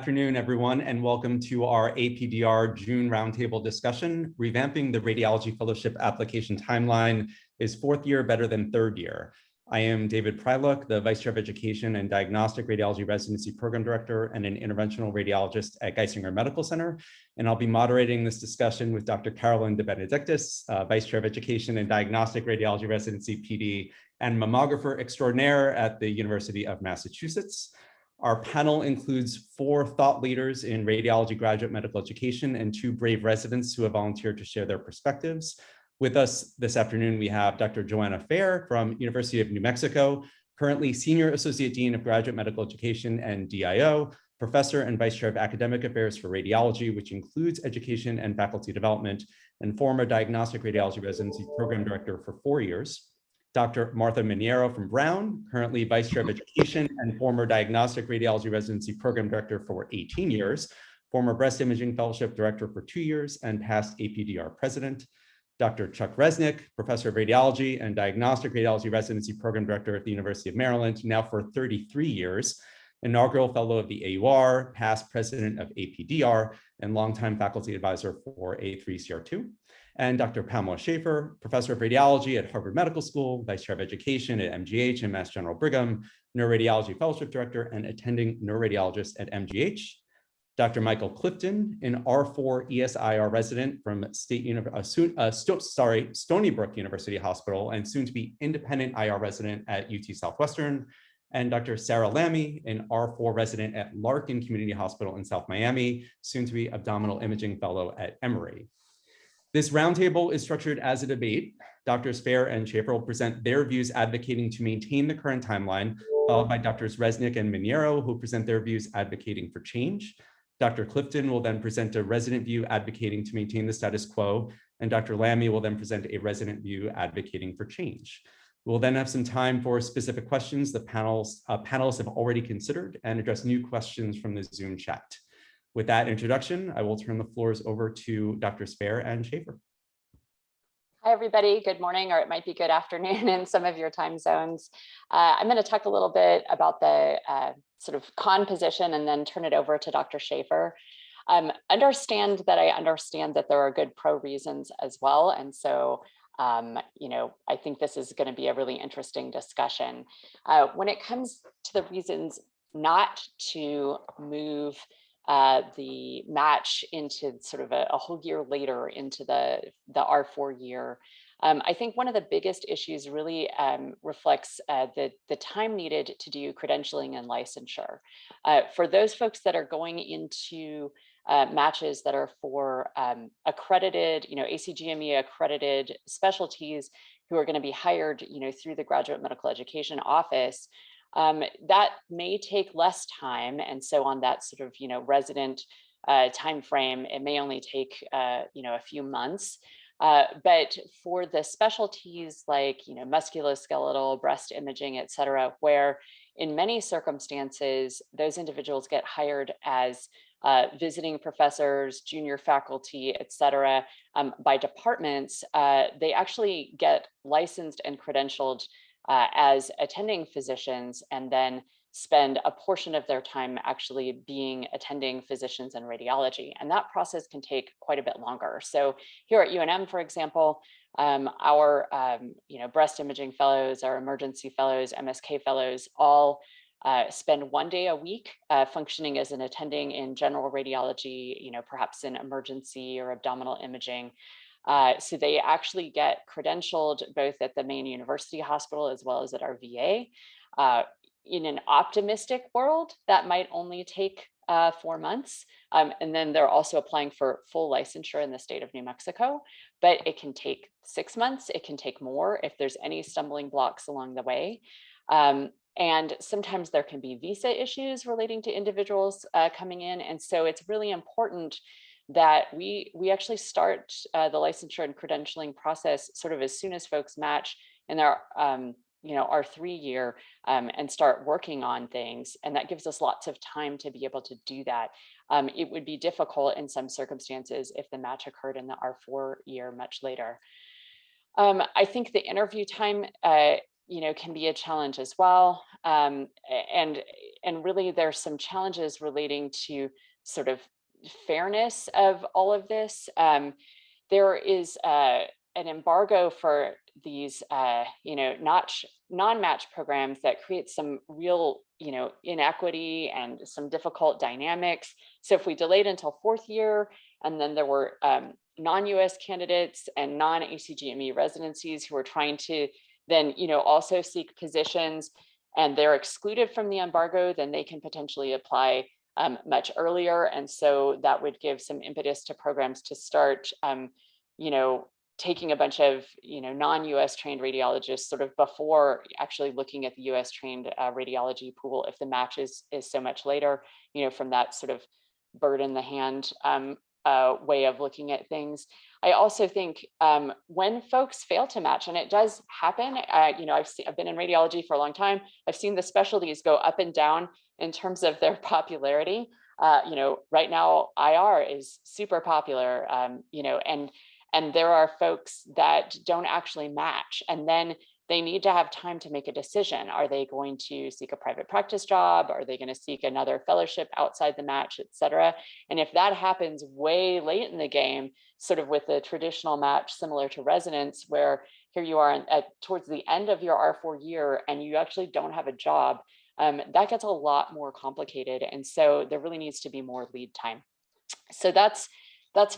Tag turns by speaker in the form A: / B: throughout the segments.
A: Afternoon, everyone, and welcome to our APDR June Roundtable discussion. Revamping the Radiology Fellowship application timeline is fourth year better than third year. I am David Pryluck, the Vice Chair of Education and Diagnostic Radiology Residency Program Director and an Interventional Radiologist at Geisinger Medical Center. And I'll be moderating this discussion with Dr. Carolyn De Benedictis, Vice Chair of Education and Diagnostic Radiology Residency PD and mammographer extraordinaire at the University of Massachusetts. Our panel includes 4 thought leaders in radiology graduate medical education and 2 brave residents who have volunteered to share their perspectives. With us this afternoon, we have Dr. Joanna Fair from University of New Mexico, currently Senior Associate Dean of Graduate Medical Education and DIO, Professor and Vice Chair of Academic Affairs for Radiology, which includes education and faculty development, and former Diagnostic Radiology Residency Program Director for 4 years. Dr. Martha Mainiero from Brown, currently Vice Chair of Education and former Diagnostic Radiology Residency Program Director for 18 years, former Breast Imaging Fellowship Director for 2 years, and past APDR President. Dr. Chuck Resnik, Professor of Radiology and Diagnostic Radiology Residency Program Director at the University of Maryland, now for 33 years, inaugural Fellow of the AUR, past President of APDR, and longtime faculty advisor for A3CR2. And Dr. Pamela Schaefer, Professor of Radiology at Harvard Medical School, Vice Chair of Education at MGH and Mass General Brigham, Neuroradiology Fellowship Director and attending neuroradiologist at MGH. Dr. Michael Clifton, an R4 ESIR resident from Stonybrook University Hospital and soon to be independent IR resident at UT Southwestern. And Dr. Sarah Lamy, an R4 resident at Larkin Community Hospital in South Miami, soon to be abdominal imaging fellow at Emory. This roundtable is structured as a debate. Drs. Fair and Schaefer will present their views advocating to maintain the current timeline, followed by Drs. Resnik and Mainiero, who present their views advocating for change. Dr. Clifton will then present a resident view advocating to maintain the status quo, and Dr. Lamy will then present a resident view advocating for change. We'll then have some time for specific questions the panelists have already considered and address new questions from the Zoom chat. With that introduction, I will turn the floors over to Drs. Fair and Schaefer.
B: Hi, everybody. Good morning, or it might be good afternoon in some of your time zones. I'm going to talk a little bit about the sort of con position and then turn it over to Dr. Schaefer. Understand that there are good pro reasons as well. And so, I think this is going to be a really interesting discussion. When it comes to the reasons not to move the match into sort of a whole year later into the R4 year. I think one of the biggest issues really reflects the time needed to do credentialing and licensure. For those folks that are going into matches that are for accredited, ACGME accredited specialties who are going to be hired, through the Graduate Medical Education Office, that may take less time, and so on that sort of resident time frame, it may only take a few months. But for the specialties like musculoskeletal, breast imaging, et cetera, where in many circumstances those individuals get hired as visiting professors, junior faculty, et cetera, by departments, they actually get licensed and credentialed as attending physicians and then spend a portion of their time actually being attending physicians in radiology. And that process can take quite a bit longer. So here at UNM, for example, our breast imaging fellows, our emergency fellows, MSK fellows, all spend 1 day a week functioning as an attending in general radiology, perhaps in emergency or abdominal imaging. So they actually get credentialed both at the main university hospital as well as at our VA. In an optimistic world, that might only take 4 months. And then they're also applying for full licensure in the state of New Mexico, but it can take 6 months. It can take more if there's any stumbling blocks along the way. And sometimes there can be visa issues relating to individuals coming in. And so it's really important that we actually start the licensure and credentialing process sort of as soon as folks match in their our 3 year and start working on things. And that gives us lots of time to be able to do that. It would be difficult in some circumstances if the match occurred in the R4 year much later. I think the interview time can be a challenge as well. And really there's some challenges relating to sort of fairness of all of this. There is an embargo for these, non-match programs that create some real, inequity and some difficult dynamics. So if we delayed until fourth year, and then there were non-US candidates and non-ACGME residencies who were trying to then, also seek positions, and they're excluded from the embargo, then they can potentially apply much earlier. And so that would give some impetus to programs to start, taking a bunch of, non-US trained radiologists sort of before actually looking at the US trained radiology pool, if the match is so much later, from that sort of bird in the hand way of looking at things. I also think when folks fail to match, and it does happen, I've been in radiology for a long time. I've seen the specialties go up and down in terms of their popularity. Right now IR is super popular, and there are folks that don't actually match, and then they need to have time to make a decision. Are they going to seek a private practice job? Are they going to seek another fellowship outside the match, et cetera? And if that happens way late in the game, sort of with a traditional match similar to residence, where here you are towards the end of your R4 year and you actually don't have a job, that gets a lot more complicated. And so there really needs to be more lead time. So that's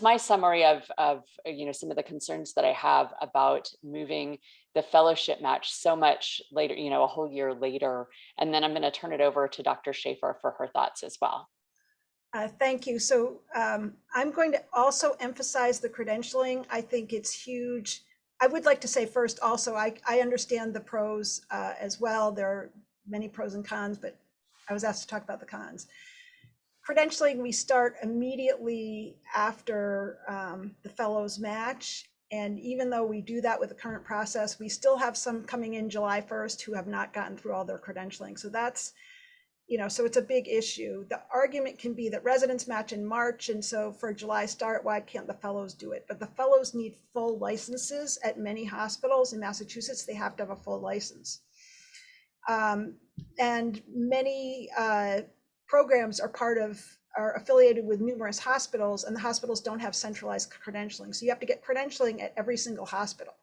B: my summary of some of the concerns that I have about moving the fellowship match so much later, a whole year later. And then I'm going to turn it over to Dr. Schaefer for her thoughts as well.
C: Thank you. So I'm going to also emphasize the credentialing. I think it's huge. I would like to say first also, I understand the pros as well. There are many pros and cons, but I was asked to talk about the cons. Credentialing, we start immediately after the fellows match. And even though we do that with the current process, we still have some coming in July 1st who have not gotten through all their credentialing. So that's, so it's a big issue. The argument can be that residents match in March. And so for July start, why can't the fellows do it? But the fellows need full licenses at many hospitals in Massachusetts. They have to have a full license. And many programs are affiliated with numerous hospitals, and the hospitals don't have centralized credentialing. So you have to get credentialing at every single hospital.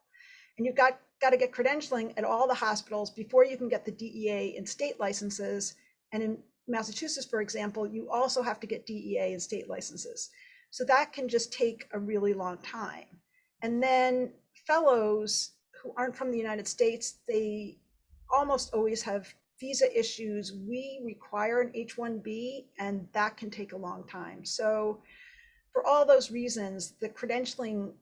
C: And you've got to get credentialing at all the hospitals before you can get the DEA and state licenses. And in Massachusetts, for example, you also have to get DEA and state licenses. So that can just take a really long time. And then fellows who aren't from the United States, they almost always have visa issues. We require an H-1B, and that can take a long time. So for all those reasons, the credentialing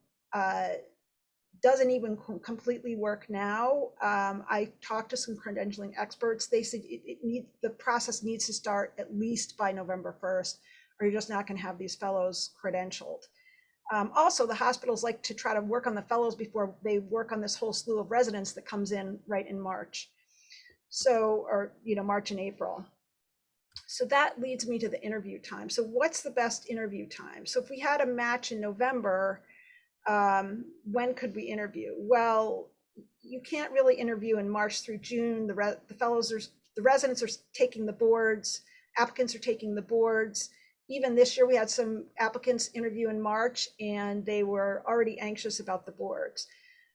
C: doesn't even completely work now. I talked to some credentialing experts. They said the process needs to start at least by November 1st, or you're just not going to have these fellows credentialed. Also, the hospitals like to try to work on the fellows before they work on this whole slew of residents that comes in right in March. So, or, March and April. So that leads me to the interview time. So what's the best interview time? So if we had a match in November, when could we interview? Well, you can't really interview in March through June. The residents are taking the boards, applicants are taking the boards. Even this year, we had some applicants interview in March, and they were already anxious about the boards.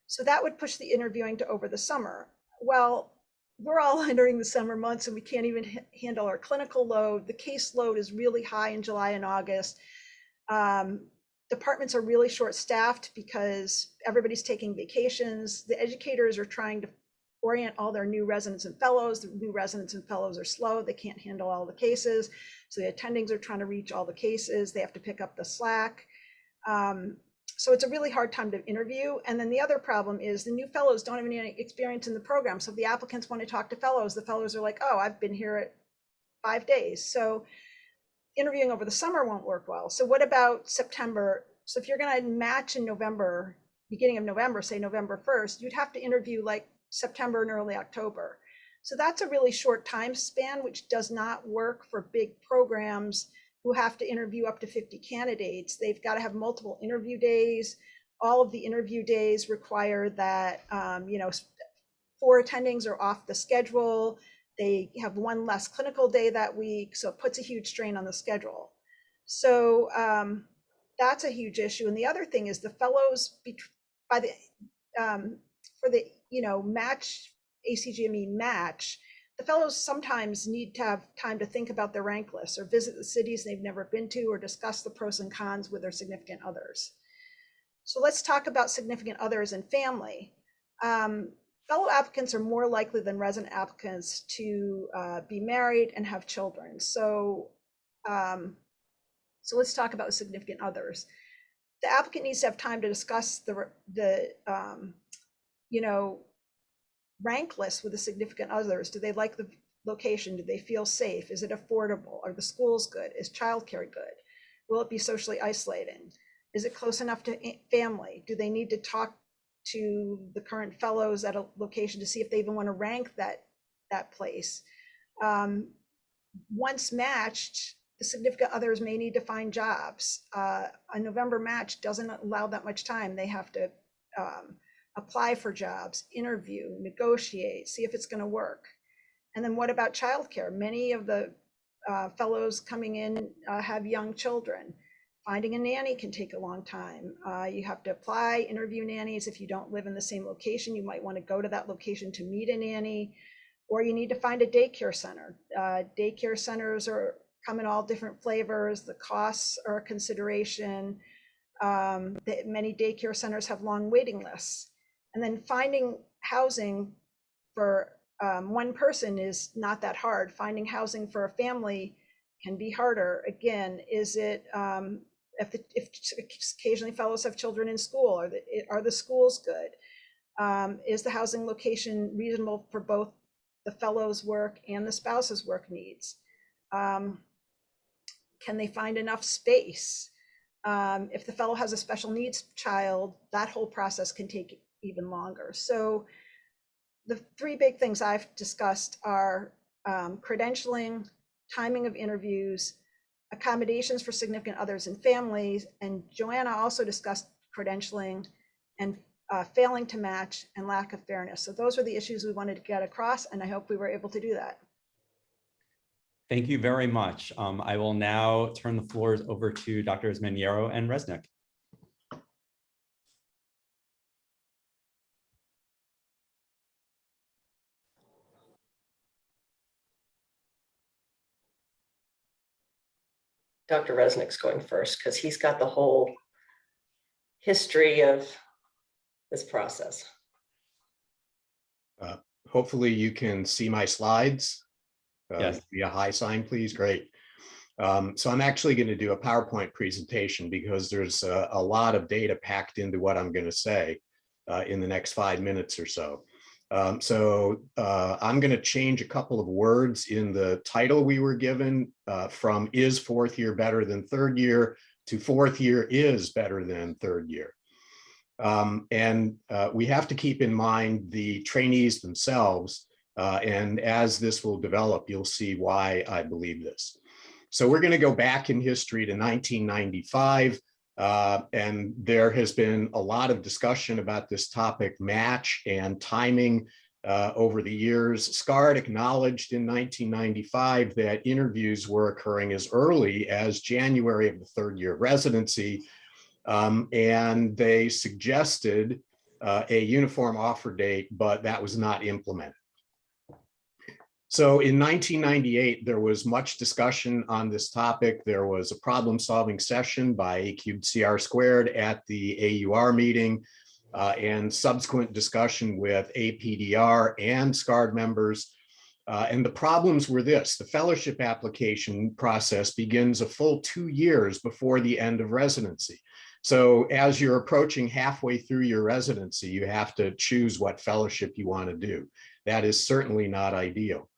C: So that would push the interviewing to over the summer. Well, we're all entering the summer months, and we can't even handle our clinical load. The caseload is really high in July and August. Departments are really short-staffed because everybody's taking vacations. The educators are trying to orient all their new residents and fellows. The new residents and fellows are slow. They can't handle all the cases. So the attendings are trying to reach all the cases. They have to pick up the slack. So it's a really hard time to interview. And then the other problem is the new fellows don't have any experience in the program. So if the applicants want to talk to fellows, the fellows are like, oh, I've been here at 5 days. So interviewing over the summer won't work well. So what about September? So if you're going to match in November, beginning of November, say November 1st, you'd have to interview like September and early October. So that's a really short time span, which does not work for big programs who have to interview up to 50 candidates. They've got to have multiple interview days. All of the interview days require that, 4 4 attendings are off the schedule. They have 1 less clinical day that week, so it puts a huge strain on the schedule. So that's a huge issue. And the other thing is the fellows by the for the match, ACGME match, the fellows sometimes need to have time to think about their rank lists or visit the cities they've never been to or discuss the pros and cons with their significant others. So let's talk about significant others and family. Fellow applicants are more likely than resident applicants to be married and have children. So let's talk about significant others. The applicant needs to have time to discuss the rank list with the significant others. Do they like the location? Do they feel safe? Is it affordable? Are the schools good? Is childcare good? Will it be socially isolating? Is it close enough to family? Do they need to talk to the current fellows at a location to see if they even want to rank that place? Once matched, the significant others may need to find jobs. A November match doesn't allow that much time. They have to apply for jobs, interview, negotiate, see if it's going to work. And then what about childcare? Many of the fellows coming in have young children. Finding a nanny can take a long time. You have to apply, interview nannies. If you don't live in the same location, you might want to go to that location to meet a nanny, or you need to find a daycare center. Daycare centers come in all different flavors. The costs are a consideration. Many daycare centers have long waiting lists. And then finding housing for one person is not that hard. Finding housing for a family can be harder. Again, is it if occasionally fellows have children in school, are the schools good? Is the housing location reasonable for both the fellows' work and the spouse's work needs? Can they find enough space? If the fellow has a special needs child, that whole process can take even longer. So the 3 big things I've discussed are credentialing, timing of interviews, accommodations for significant others and families, and Joanna also discussed credentialing and failing to match and lack of fairness. So those were the issues we wanted to get across, and I hope we were able to do that.
A: Thank you very much. I will now turn the floors over to Drs. Mainiero and Resnik.
D: Dr. Resnik's going first because he's got the whole history of this process.
E: Hopefully you can see my slides.
A: Yes.
E: Be a high sign, please. Great. So I'm actually going to do a PowerPoint presentation because there's a lot of data packed into what I'm going to say in the next 5 minutes or so. I'm going to change a couple of words in the title we were given from "Is 4th year better than 3rd year" to "4th year is better than 3rd year." We have to keep in mind the trainees themselves, and as this will develop, you'll see why I believe this. So we're going to go back in history to 1995. And there has been a lot of discussion about this topic, match and timing, over the years. SCARD acknowledged in 1995 that interviews were occurring as early as January of the 3rd year of residency, and they suggested a uniform offer date, but that was not implemented. So in 1998, there was much discussion on this topic. There was a problem-solving session by A³CR² at the AUR meeting, and subsequent discussion with APDR and SCARD members. And the problems were this: the fellowship application process begins a full 2 years before the end of residency. So as you're approaching halfway through your residency, you have to choose what fellowship you want to do. That is certainly not ideal.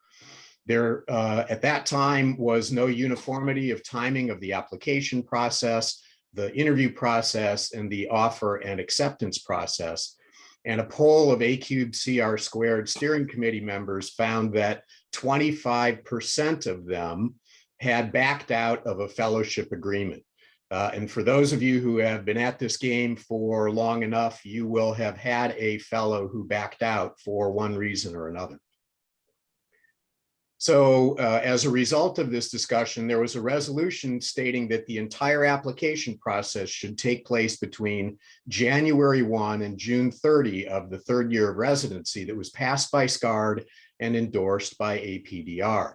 E: There, at that time, was no uniformity of timing of the application process, the interview process, and the offer and acceptance process. And a poll of A³CR² steering committee members found that 25% of them had backed out of a fellowship agreement. And for those of you who have been at this game for long enough, you will have had a fellow who backed out for one reason or another. So as a result of this discussion, there was a resolution stating that the entire application process should take place between January 1 and June 30 of the third year of residency that was passed by SCARD and endorsed by APDR.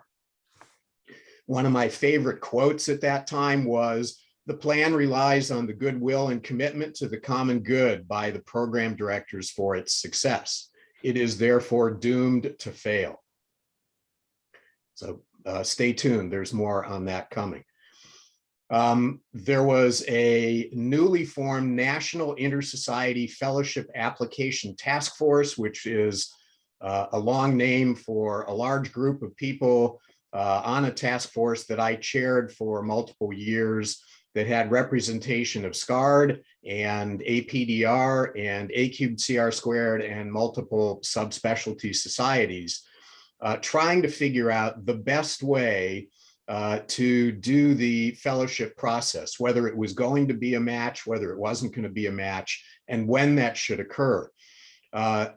E: One of my favorite quotes at that time was, "The plan relies on the goodwill and commitment to the common good by the program directors for its success. It is therefore doomed to fail." So stay tuned, there's more on that coming. There was a newly formed National Inter-Society Fellowship Application Task Force, which is a long name for a large group of people on a task force that I chaired for multiple years that had representation of SCARD and APDR and A³CR² and multiple subspecialty societies. Trying to figure out the best way to do the fellowship process, whether it was going to be a match, whether it wasn't going to be a match, and when that should occur.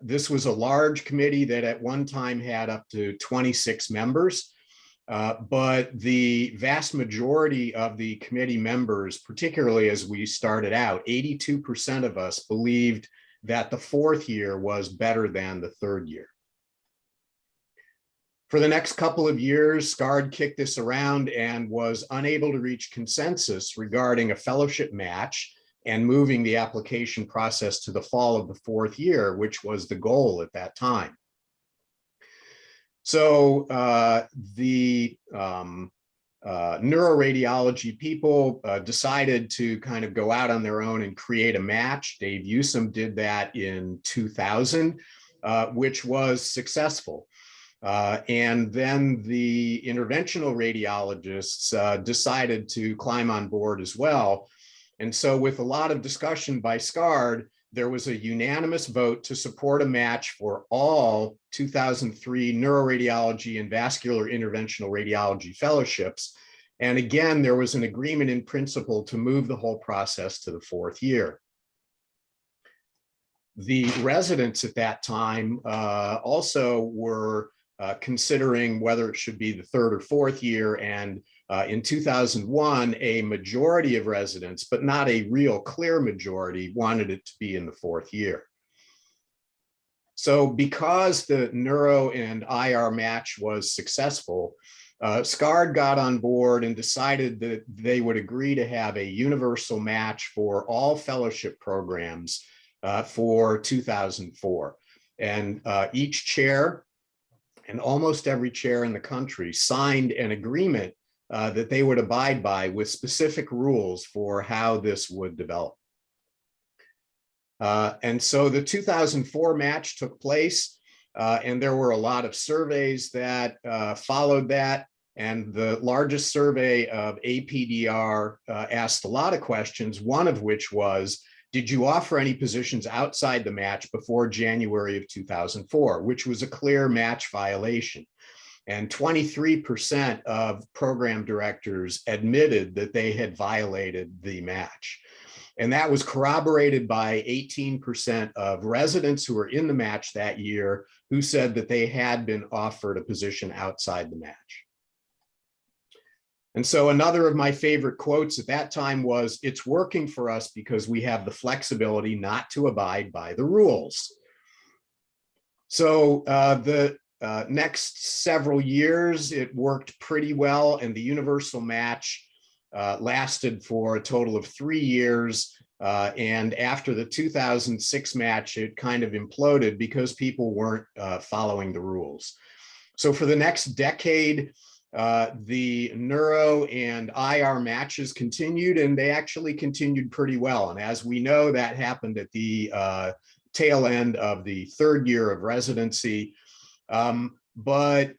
E: This was a large committee that at one time had up to 26 members, but the vast majority of the committee members, particularly as we started out, 82% of us believed that the fourth year was better than the third year. For the next couple of years, SCARD kicked this around and was unable to reach consensus regarding a fellowship match and moving the application process to the fall of the fourth year, which was the goal at that time. So the neuroradiology people decided to kind of go out on their own and create a match. Dave Usum did that in 2000, which was successful. And then the interventional radiologists decided to climb on board as well. And so with a lot of discussion by SCARD, there was a unanimous vote to support a match for all 2003 neuroradiology and vascular interventional radiology fellowships. And again, there was an agreement in principle to move the whole process to the fourth year. The residents at that time also were considering whether it should be the third or fourth year. And in 2001, a majority of residents, but not a real clear majority, wanted it to be in the fourth year. So because the neuro and IR match was successful, SCARD got on board and decided that they would agree to have a universal match for all fellowship programs for 2004. And each chair and almost every chair in the country signed an agreement that they would abide by with specific rules for how this would develop. And so the 2004 match took place, and there were a lot of surveys that followed that. And the largest survey of APDR asked a lot of questions, one of which was, did you offer any positions outside the match before January of 2004, which was a clear match violation? And 23% of program directors admitted that they had violated the match. And that was corroborated by 18% of residents who were in the match that year who said that they had been offered a position outside the match. And so another of my favorite quotes at that time was, "It's working for us because we have the flexibility not to abide by the rules." So the next several years, it worked pretty well, and the universal match lasted for a total of 3 years. And after the 2006 match, it kind of imploded because people weren't following the rules. So for the next decade, the neuro and IR matches continued, and they actually continued pretty well. And as we know, that happened at the tail end of the third year of residency. But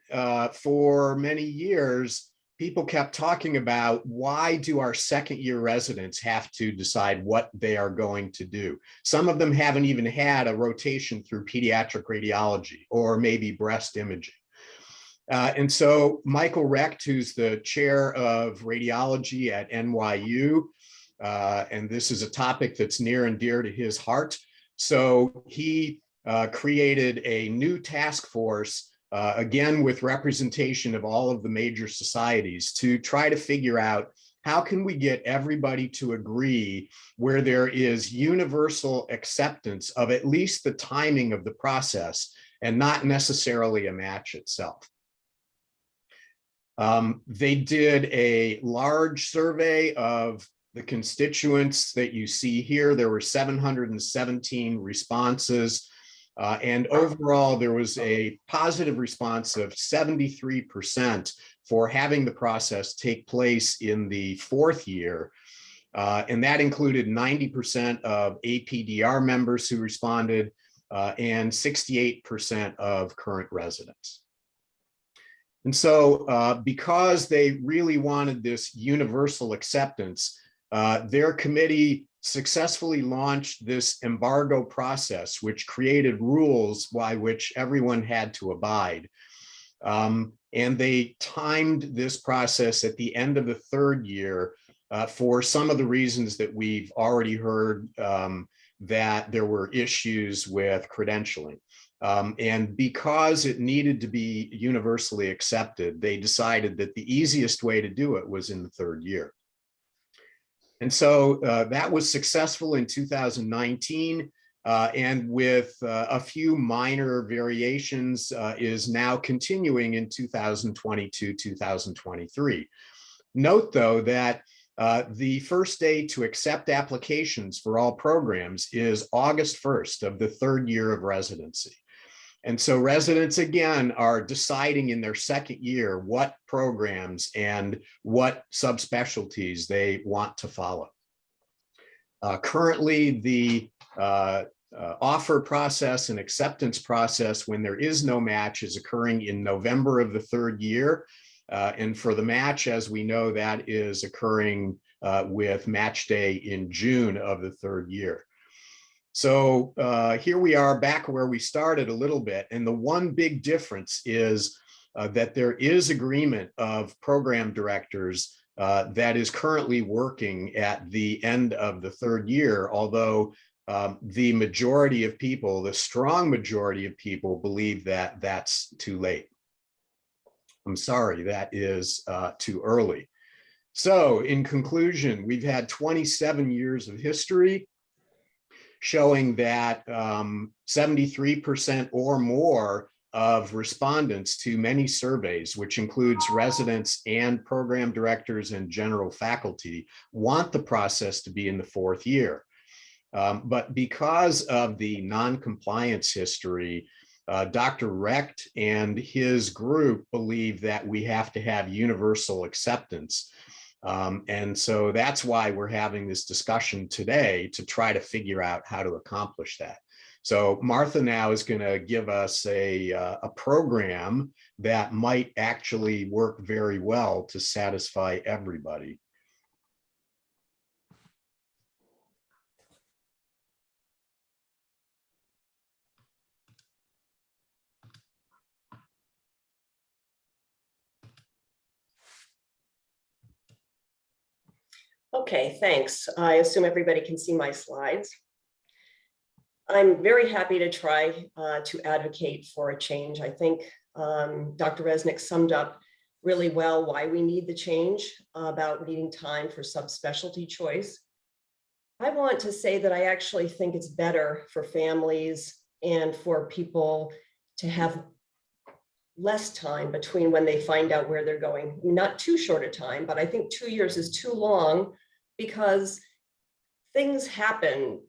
E: for many years, people kept talking about, why do our second year residents have to decide what they are going to do? Some of them haven't even had a rotation through pediatric radiology or maybe breast imaging. And so Michael Recht, who's the chair of radiology at NYU, and this is a topic that's near and dear to his heart. So he created a new task force, again, with representation of all of the major societies, to try to figure out how can we get everybody to agree where there is universal acceptance of at least the timing of the process and not necessarily a match itself. They did a large survey of the constituents that you see here. There were 717 responses. And overall, there was a positive response of 73% for having the process take place in the fourth year. And that included 90% of APDR members who responded and 68% of current residents. And so because they really wanted this universal acceptance, their committee successfully launched this embargo process, which created rules by which everyone had to abide. And they timed this process at the end of the third year for some of the reasons that we've already heard, that there were issues with credentialing. And because it needed to be universally accepted, they decided that the easiest way to do it was in the third year. And so that was successful in 2019, and with a few minor variations is now continuing in 2022, 2023. Note, though, that the first day to accept applications for all programs is August 1st of the third year of residency. And so residents, again, are deciding in their second year what programs and what subspecialties they want to follow. Currently, the offer process and acceptance process, when there is no match, is occurring in November of the third year. And for the match, as we know, that is occurring with match day in June of the third year. So here we are back where we started a little bit. And the one big difference is that there is agreement of program directors that is currently working at the end of the third year, although the majority of people, the strong majority of people, believe that that's too late. I'm sorry, that is too early. So in conclusion, we've had 27 years of history showing that 73% or more of respondents to many surveys, which includes residents and program directors and general faculty, want the process to be in the fourth year. But because of the non-compliance history, Dr. Recht and his group believe that we have to have universal acceptance. And so that's why we're having this discussion today, to try to figure out how to accomplish that. So Martha now is going to give us a program that might actually work very well to satisfy everybody.
D: Okay, thanks. I assume everybody can see my slides. I'm very happy to try to advocate for a change. I think Dr. Resnik summed up really well why we need the change, about needing time for subspecialty choice. I want to say that I actually think it's better for families and for people to have less time between when they find out where they're going. Not too short a time, but I think 2 years is too long, because things happen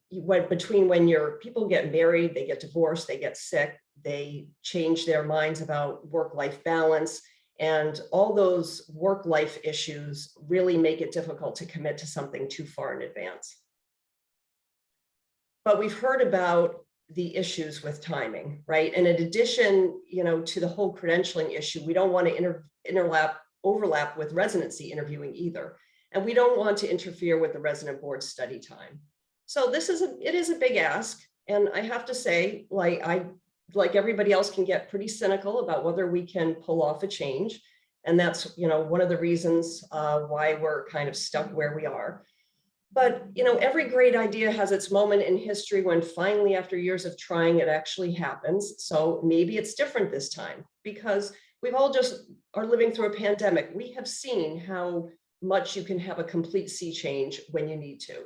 D: between when people get married, they get divorced, they get sick, they change their minds about work-life balance, and all those work-life issues really make it difficult to commit to something too far in advance. But we've heard about the issues with timing, right? And in addition, to the whole credentialing issue, we don't want to overlap with residency interviewing either. And we don't want to interfere with the resident board study time. So it is a big ask. And I have to say, like everybody else, can get pretty cynical about whether we can pull off a change. And that's, one of the reasons why we're kind of stuck where we are. But, you know, every great idea has its moment in history when finally, after years of trying, it actually happens. So maybe it's different this time because we've all just are living through a pandemic. We have seen how much you can have a complete sea change when you need to.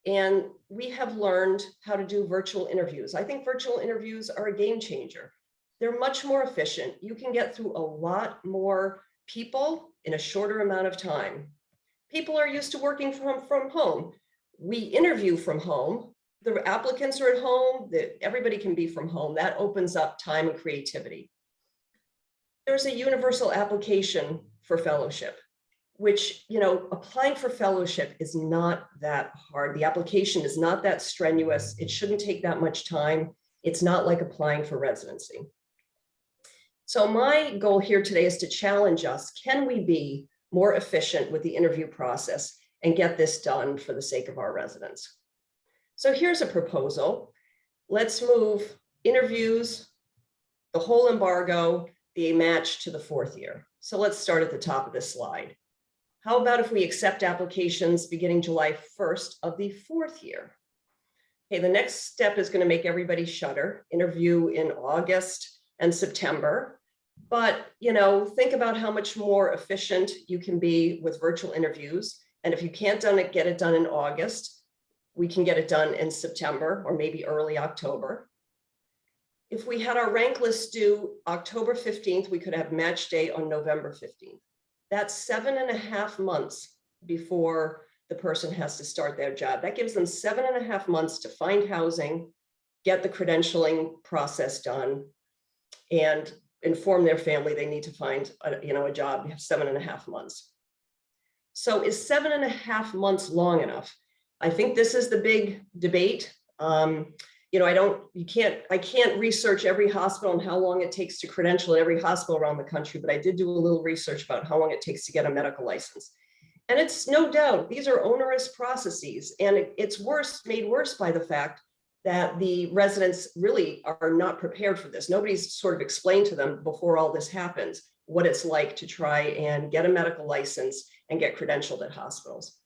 D: And we have learned how to do virtual interviews. I think virtual interviews are a game changer. They're much more efficient. You can get through a lot more people in a shorter amount of time. People are used to working from home. We interview from home. The applicants are at home. Everybody can be from home. That opens up time and creativity. There's a universal application for fellowship, which, you know, applying for fellowship is not that hard. The application is not that strenuous. It shouldn't take that much time. It's not like applying for residency. So my goal here today is to challenge us. Can we be more efficient with the interview process and get this done for the sake of our residents? So here's a proposal. Let's move interviews, the whole embargo, be matched to the 4th year. So let's start at the top of this slide. How about if we accept applications beginning July 1st of the 4th year? Okay, the next step is going to make everybody shudder, interview in August and September. But, you know, think about how much more efficient you can be with virtual interviews. And if you can't get it done in August, we can get it done in September or maybe early October. If we had our rank list due October 15th, we could have match day on November 15th. That's 7.5 months before the person has to start their job. That gives them 7.5 months to find housing, get the credentialing process done, and inform their family they need to find a job. You have 7.5 months. So is 7.5 months long enough? I think this is the big debate. You know, I can't research every hospital and how long it takes to credential in every hospital around the country, but I did do a little research about how long it takes to get a medical license. And it's no doubt, these are onerous processes, and it's made worse by the fact that the residents really are not prepared for this. Nobody's sort of explained to them before all this happens what it's like to try and get a medical license and get credentialed at hospitals.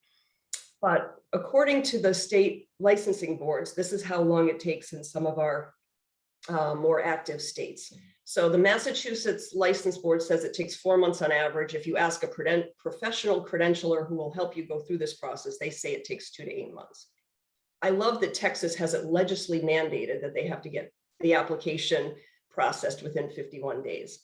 D: But according to the state licensing boards, this is how long it takes in some of our more active states. So the Massachusetts License Board says it takes 4 months on average. If you ask a professional credentialer who will help you go through this process, they say it takes 2 to 8 months. I love that Texas has it legislatively mandated that they have to get the application processed within 51 days.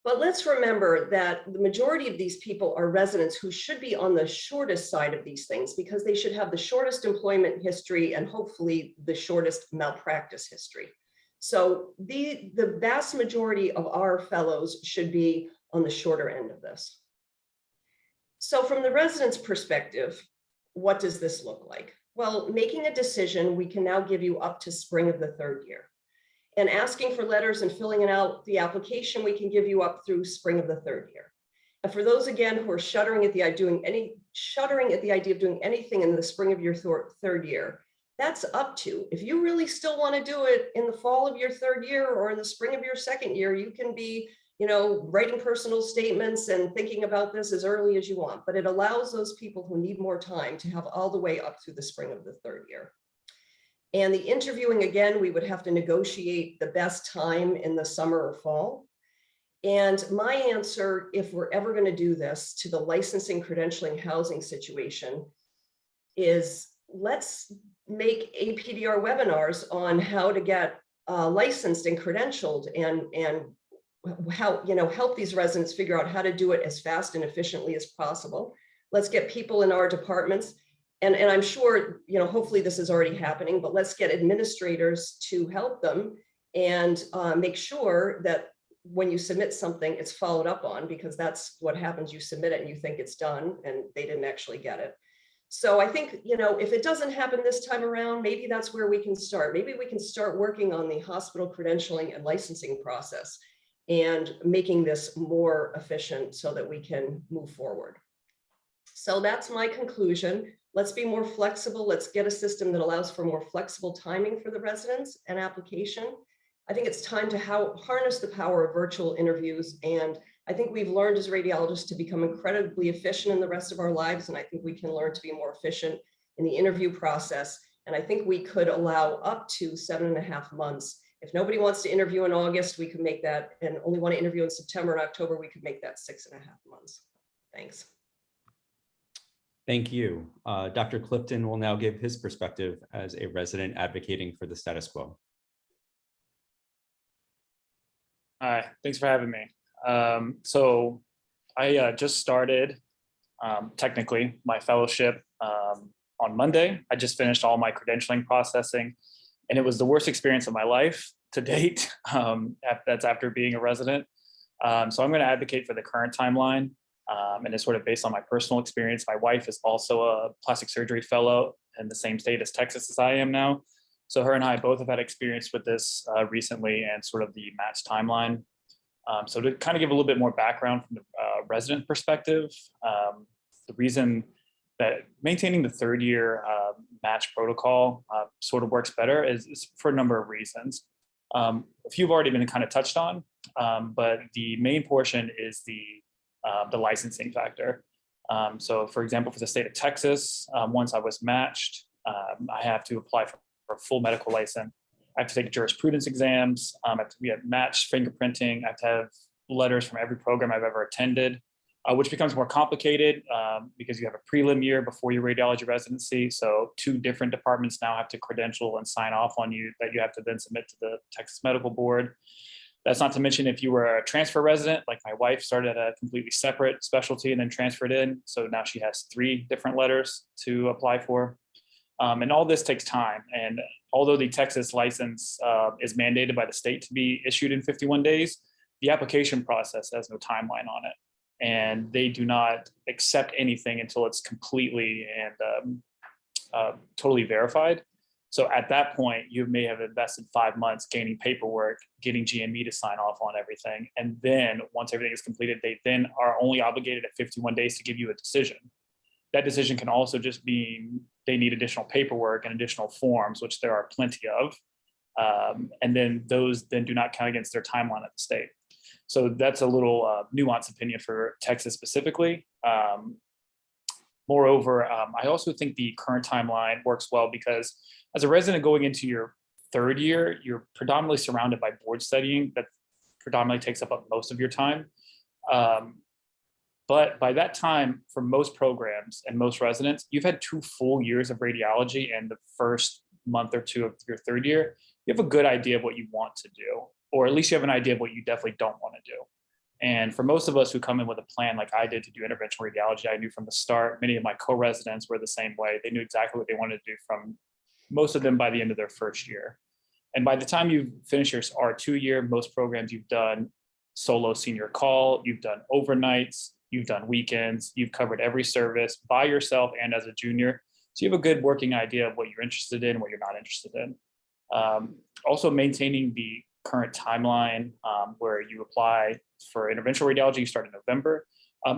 D: But let's remember that the majority of these people are residents who should be on the shortest side of these things because they should have the shortest employment history and hopefully the shortest malpractice history. So the vast majority of our fellows should be on the shorter end of this. So from the resident's perspective, what does this look like? Well, making a decision, we can now give you up to spring of the 3rd year. And asking for letters and filling out the application, we can give you up through spring of the 3rd year. And for those, again, who are shuddering at the idea of doing anything in the spring of your 3rd year, that's up to. If you really still want to do it in the fall of your 3rd year or in the spring of your 2nd year, you can be, you know, writing personal statements and thinking about this as early as you want. But it allows those people who need more time to have all the way up through the spring of the 3rd year. And the interviewing, again, we would have to negotiate the best time in the summer or fall. And my answer, if we're ever going to do this, to the licensing, credentialing, housing situation is let's make APDR webinars on how to get licensed and credentialed and how, you know, help these residents figure out how to do it as fast and efficiently as possible. Let's get people in our departments. And I'm sure, you know, hopefully this is already happening, but let's get administrators to help them and make sure that when you submit something, it's followed up on, because that's what happens. You submit it and you think it's done and they didn't actually get it. So I think, you know, if it doesn't happen this time around, maybe that's where we can start. Maybe we can start working on the hospital credentialing and licensing process and making this more efficient so that we can move forward. So that's my conclusion. Let's be more flexible. Let's get a system that allows for more flexible timing for the residents and application. I think it's time to harness the power of virtual interviews and I think we've learned as radiologists to become incredibly efficient in the rest of our lives. And I think we can learn to be more efficient in the interview process. And I think we could allow up to 7.5 months. If nobody wants to interview in August, we could make that, and only want to interview in September and October, we could make that 6.5 months. Thanks.
A: Thank you. Dr. Clifton will now give his perspective as a resident advocating for the status quo.
F: Hi, thanks for having me. So I just started technically my fellowship on Monday. I just finished all my credentialing processing, and it was the worst experience of my life to date. That's after being a resident. So I'm going to advocate for the current timeline, and it's sort of based on my personal experience. My wife is also a plastic surgery fellow in the same state as Texas as I am now. So her and I both have had experience with this recently, and sort of the match timeline. So to kind of give a little bit more background from the resident perspective, the reason that maintaining the third year match protocol sort of works better is for a number of reasons. A few have already been kind of touched on, but the main portion is the licensing factor. So for example, for the state of Texas, once I was matched, I have to apply for a full medical license. I have to take jurisprudence exams. I have to be at match fingerprinting. I have to have letters from every program I've ever attended, which becomes more complicated because you have a prelim year before your radiology residency. So 2 different departments now have to credential and sign off on you that you have to then submit to the Texas Medical Board. That's not to mention if you were a transfer resident, like my wife started at a completely separate specialty and then transferred in. So now she has 3 different letters to apply for. And all this takes time. And although the Texas license is mandated by the state to be issued in 51 days, the application process has no timeline on it. And they do not accept anything until it's completely and totally verified. So at that point, you may have invested 5 months gaining paperwork, getting GME to sign off on everything. And then once everything is completed, they then are only obligated at 51 days to give you a decision. That decision can also just be they need additional paperwork and additional forms, which there are plenty of. And then those then do not count against their timeline at the state. So that's a little nuanced opinion for Texas specifically. Moreover, I also think the current timeline works well because as a resident going into your third year, you're predominantly surrounded by board studying that predominantly takes up most of your time. But by that time, for most programs and most residents, you've had 2 full years of radiology, and the first month or 2 of your third year, you have a good idea of what you want to do, or at least you have an idea of what you definitely don't want to do. And for most of us who come in with a plan like I did to do interventional radiology, I knew from the start. Many of my co-residents were the same way. They knew exactly what they wanted to do from most of them by the end of their first year. And by the time you finish your R2 year, most programs you've done solo senior call, you've done overnights, you've done weekends, you've covered every service by yourself and as a junior. So you have a good working idea of what you're interested in, what you're not interested in. Also maintaining the current timeline where you apply for interventional radiology, you start in November.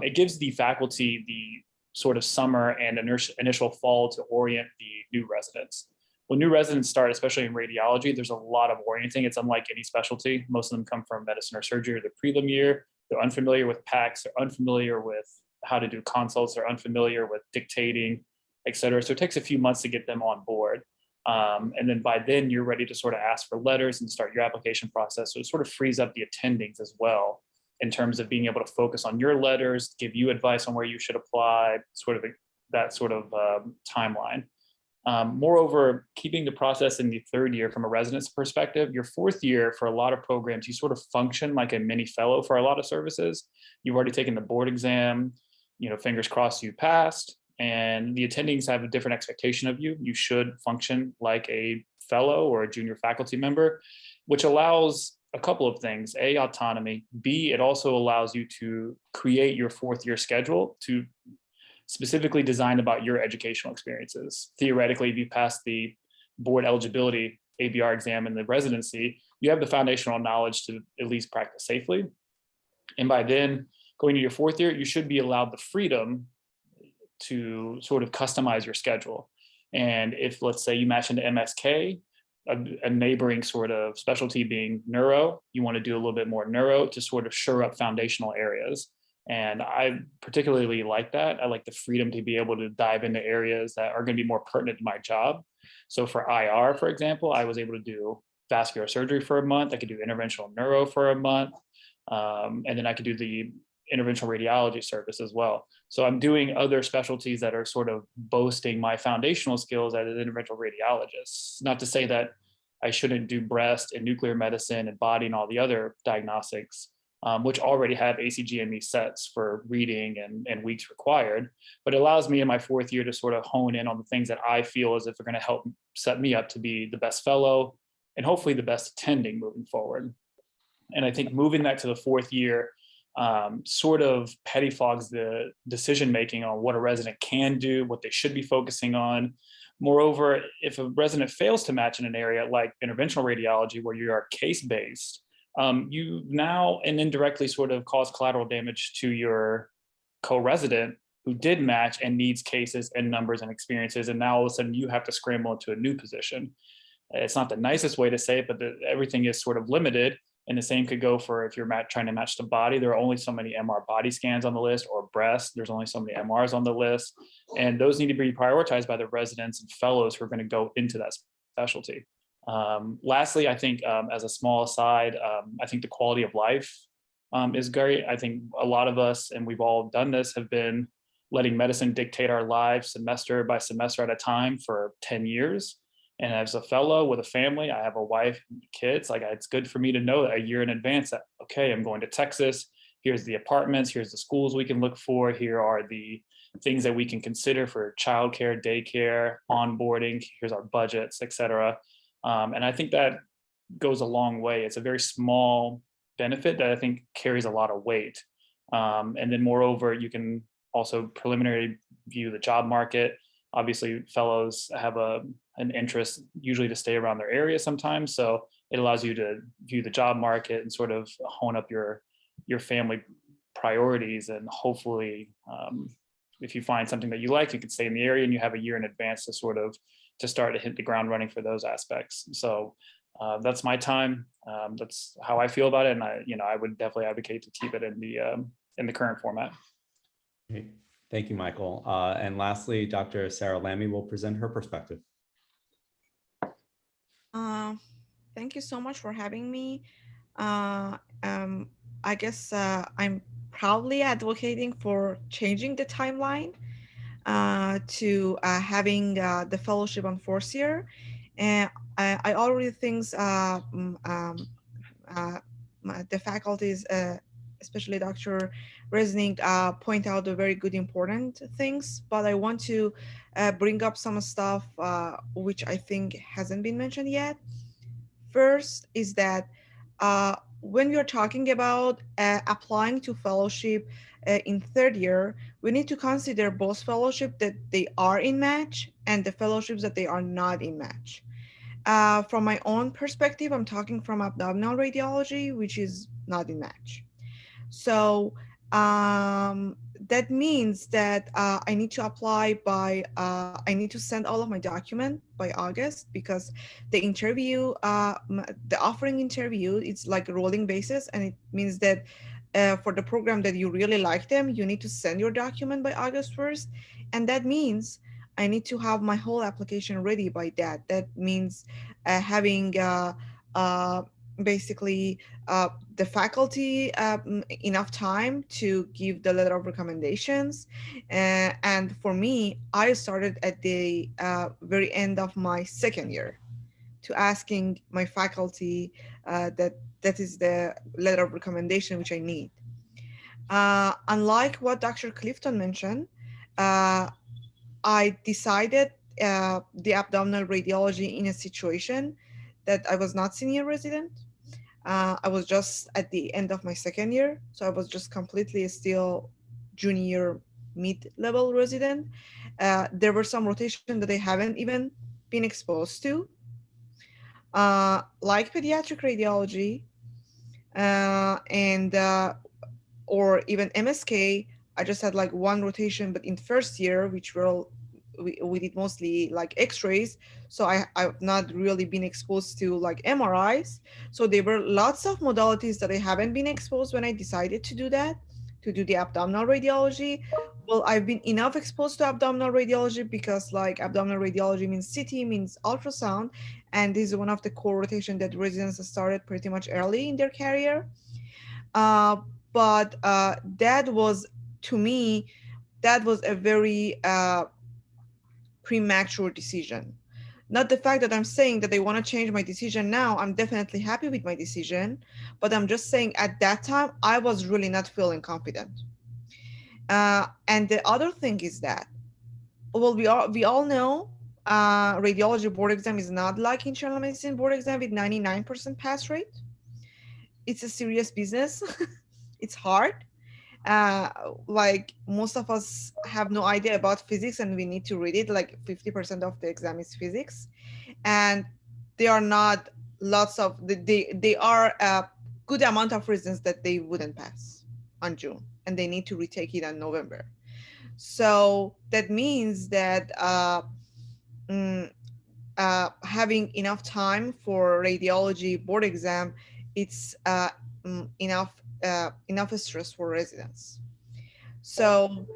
F: It gives the faculty the sort of summer and initial fall to orient the new residents. When new residents start, especially in radiology, there's a lot of orienting. It's unlike any specialty. Most of them come from medicine or surgery or the prelim year. They're unfamiliar with PACS, they're unfamiliar with how to do consults, they're unfamiliar with dictating, et cetera. So it takes a few months to get them on board. And then by then you're ready to sort of ask for letters and start your application process. So it sort of frees up the attendings as well in terms of being able to focus on your letters, give you advice on where you should apply, sort of that sort of timeline. Moreover, keeping the process in the third year from a residence perspective, your fourth year for a lot of programs, you sort of function like a mini fellow for a lot of services. You've already taken the board exam, fingers crossed you passed, and the attendings have a different expectation of you. You should function like a fellow or a junior faculty member, which allows a couple of things. A, autonomy. B, it also allows you to create your fourth year schedule to specifically designed about your educational experiences. Theoretically, if you pass the board eligibility ABR exam in the residency, you have the foundational knowledge to at least practice safely. And by then, going to your fourth year, you should be allowed the freedom to sort of customize your schedule. And if, let's say, you match into MSK, a neighboring sort of specialty being neuro. You want to do a little bit more neuro to sort of shore up foundational areas. And I particularly like that. I like the freedom to be able to dive into areas that are going to be more pertinent to my job. So for IR, for example, I was able to do vascular surgery for a month. I could do interventional neuro for a month. And then I could do the interventional radiology service as well. So I'm doing other specialties that are sort of boasting my foundational skills as an interventional radiologist. Not to say that I shouldn't do breast and nuclear medicine and body and all the other diagnostics, which already have ACGME sets for reading and weeks required, but it allows me in my fourth year to sort of hone in on the things that I feel as if they're going to help set me up to be the best fellow and hopefully the best attending moving forward. And I think moving that to the fourth year sort of pettifogs the decision-making on what a resident can do, what they should be focusing on. Moreover, if a resident fails to match in an area like interventional radiology, where you are case-based, you now and indirectly sort of cause collateral damage to your co-resident who did match and needs cases and numbers and experiences. And now all of a sudden you have to scramble into a new position. It's not the nicest way to say it, but everything is sort of limited. And the same could go for if you're trying to match the body. There are only so many MR body scans on the list, or breast. There's only so many MRs on the list. And those need to be prioritized by the residents and fellows who are going to go into that specialty. Lastly, I think as a small aside, I think the quality of life is great. I think a lot of us, and we've all done this, have been letting medicine dictate our lives semester by semester at a time for 10 years. And as a fellow with a family, I have a wife and kids, like it's good for me to know that a year in advance that, okay, I'm going to Texas. Here's the apartments, here's the schools we can look for. Here are the things that we can consider for childcare, daycare, onboarding. Here's our budgets, et cetera. And I think that goes a long way. It's a very small benefit that I think carries a lot of weight. And then moreover, you can also preliminarily view the job market. Obviously, fellows have an interest usually to stay around their area sometimes. So it allows you to view the job market and sort of hone up your family priorities. And hopefully, if you find something that you like, you can stay in the area and you have a year in advance to sort of to start to hit the ground running for those aspects. So that's my time. That's how I feel about it. And I would definitely advocate to keep it in the current format.
A: Great. Thank you, Michael. And lastly, Dr. Sarah Lamy will present her perspective.
G: Thank you so much for having me. I guess I'm proudly advocating for changing the timeline to having the fellowship on fourth year. And I already think the faculties, especially Dr. Resnik, point out the very good important things, but I want to bring up some stuff which I think hasn't been mentioned yet. First is that when we're talking about applying to fellowship in third year, we need to consider both fellowship that they are in match and the fellowships that they are not in match. From my own perspective, I'm talking from abdominal radiology, which is not in match. So that means that I need to apply by, I need to send all of my document by August, because the interview, the offering interview, it's like a rolling basis. And it means that for the program that you really like them, you need to send your document by August 1st. And that means I need to have my whole application ready by that. That means having basically the faculty enough time to give the letter of recommendations. And for me, I started at the very end of my second year to asking my faculty that is the letter of recommendation which I need. Unlike what Dr. Clifton mentioned, I decided the abdominal radiology in a situation that I was not senior resident. I was just at the end of my second year. So I was just completely still junior mid-level resident. There were some rotation that I haven't even been exposed to, like pediatric radiology or even MSK. I just had like one rotation, but in first year, which we did mostly like x-rays. So I've not really been exposed to like MRIs. So there were lots of modalities that I haven't been exposed when I decided to do that, to do the abdominal radiology. Well, I've been enough exposed to abdominal radiology because like abdominal radiology means CT, means ultrasound. And this is one of the core rotation that residents started pretty much early in their career. But that was, to me, that was a very premature decision. Not the fact that I'm saying that I want to change my decision now. I'm definitely happy with my decision, but I'm just saying at that time, I was really not feeling confident. And the other thing is that, well, we all know radiology board exam is not like internal medicine board exam with 99% pass rate. It's a serious business. It's hard. Like most of us have no idea about physics and we need to read it. Like 50% of the exam is physics, and there are not lots of they are a good amount of reasons that they wouldn't pass on June, and they need to retake it in November. So that means that having enough time for radiology board exam, it's enough stress for residents. So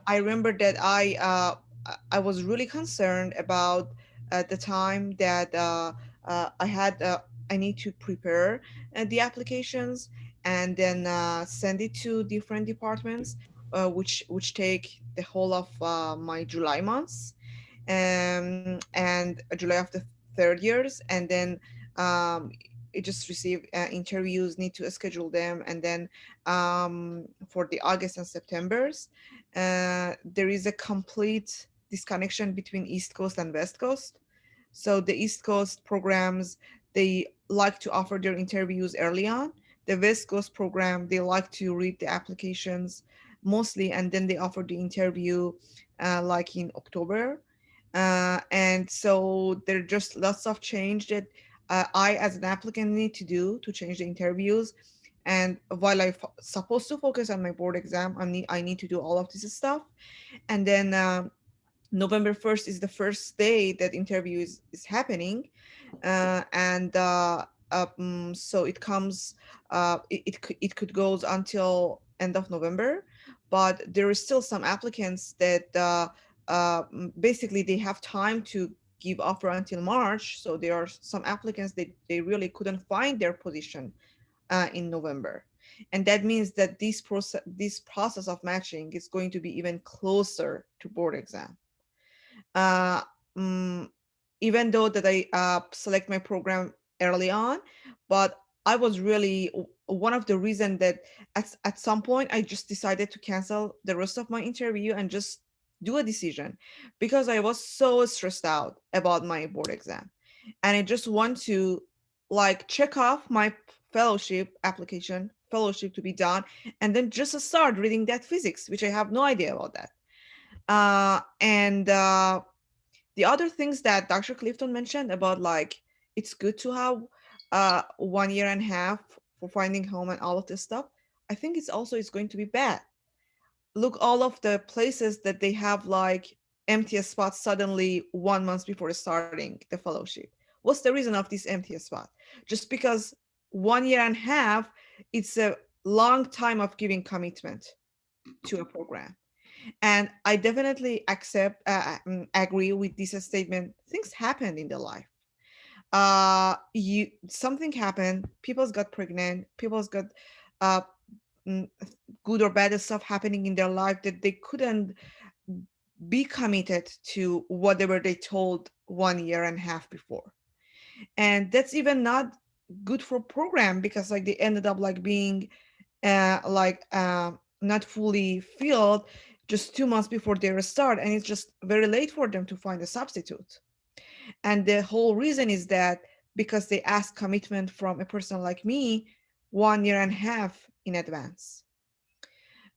G: I remember that I was really concerned about the time that I need to prepare the applications and then send it to different departments, which take the whole of my July months, and July of the third years, and then it just receive interviews, need to schedule them, and then for the August and September's, there is a complete disconnection between East Coast and West Coast. So the East Coast programs, they like to offer their interviews early on. The West Coast program, they like to read the applications mostly, and then they offer the interview like in October. And so there are just lots of change that I, as an applicant, need to do to change the interviews. And while I'm supposed to focus on my board exam, I need to do all of this stuff. And then November 1st is the first day that interview is happening. So it comes, it could go until end of November, but there is still some applicants that basically they have time to give offer until March. So there are some applicants that they really couldn't find their position in November. And that means that this process of matching is going to be even closer to board exam. Uh, um, Even though that I select my program early on, but I was really one of the reason that at some point I just decided to cancel the rest of my interview and just do a decision, because I was so stressed out about my board exam, and I just want to like check off my fellowship application, fellowship to be done, and then just start reading that physics, which I have no idea about that. And the other things that Dr. Clifton mentioned about like it's good to have 1 year and a half for finding home and all of this stuff, I think it's going to be bad. Look, all of the places that they have like empty spots suddenly 1 month before starting the fellowship. What's the reason of this empty spot? Just because 1 year and a half, it's a long time of giving commitment to a program. And I definitely agree with this statement. Things happen in the life. Something happened. People's got pregnant. People's got good or bad stuff happening in their life that they couldn't be committed to whatever they told 1 year and a half before. And that's even not good for program, because like they ended up like being not fully filled just 2 months before their start, and it's just very late for them to find a substitute. And the whole reason is that because they ask commitment from a person like me 1 year and a half in advance.